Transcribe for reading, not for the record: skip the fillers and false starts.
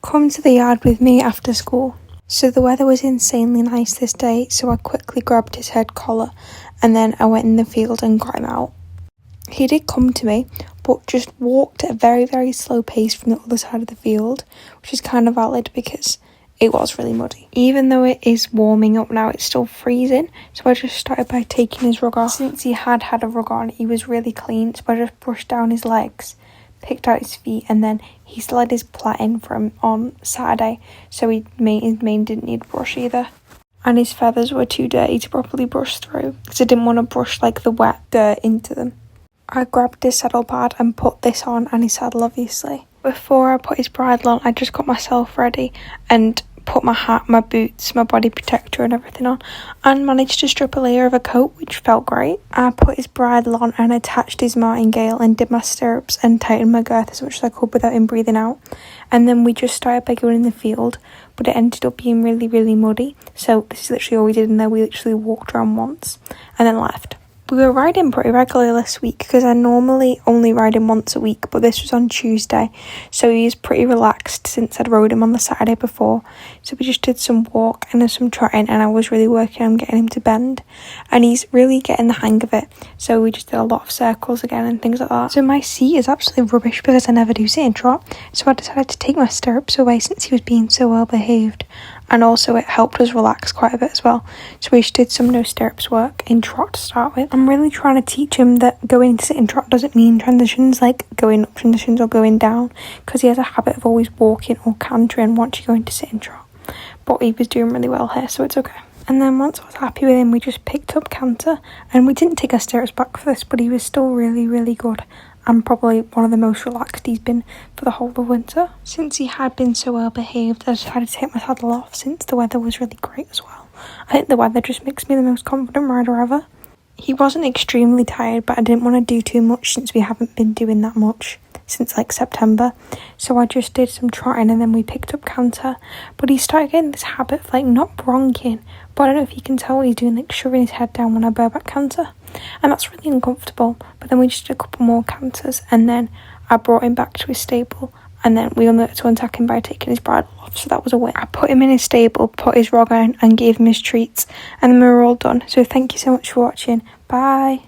come to the yard with me after school. So the weather was insanely nice this day, so I quickly grabbed his head collar and then I went in the field and got him out. He did come to me, but just walked at a very, very slow pace from the other side of the field, which is kind of valid because it was really muddy. Even though it is warming up now, it's still freezing, so I just started by taking his rug off. Since he had a rug on, he was really clean, so I just brushed down his legs, picked out his feet, and then he still had his plaiting from on Saturday, so his mane didn't need a brush either. And his feathers were too dirty to properly brush through, because I didn't want to brush like the wet dirt into them. I grabbed his saddle pad and put this on, and his saddle obviously. Before I put his bridle on, I just got myself ready and put my hat, my boots, my body protector and everything on, and managed to strip a layer of a coat, which felt great. I put his bridle on and attached his martingale and did my stirrups and tightened my girth as much as I could without him breathing out. And then we just started by going in the field, but it ended up being really, really muddy. So this is literally all we did, and then we literally walked around once and then left. We were riding pretty regularly this week because I normally only ride him once a week, but this was on Tuesday, so he was pretty relaxed since I'd rode him on the Saturday before. So we just did some walk and some trotting, and I was really working on getting him to bend, and he's really getting the hang of it. So we just did a lot of circles again and things like that. So my seat is absolutely rubbish because I never do sit and trot, so I decided to take my stirrups away since he was being so well behaved. And also it helped us relax quite a bit as well. So we just did some no stirrups work in trot to start with. I'm really trying to teach him that going into sit and trot doesn't mean transitions, like going up transitions or going down, because he has a habit of always walking or cantering once you go into sit and trot. But he was doing really well here, so it's okay. And then once I was happy with him, we just picked up canter, and we didn't take our stirrups back for this, but he was still really, really good. And probably one of the most relaxed he's been for the whole of winter. Since he had been so well behaved, I decided to take my saddle off since the weather was really great as well. I think the weather just makes me the most confident rider ever. He wasn't extremely tired, but I didn't want to do too much since we haven't been doing that much since like September. So I just did some trotting and then we picked up canter. But he started getting this habit of like not bronching, but I don't know if you can tell what he's doing, like shoving his head down when I bareback canter. And that's really uncomfortable. But then we just did a couple more canters, and then I brought him back to his stable, and then we learned to attack him by taking his bridle off, so that was a win. I put him in his stable, put his rug on and gave him his treats, and then we were all done. So thank you so much for watching. Bye.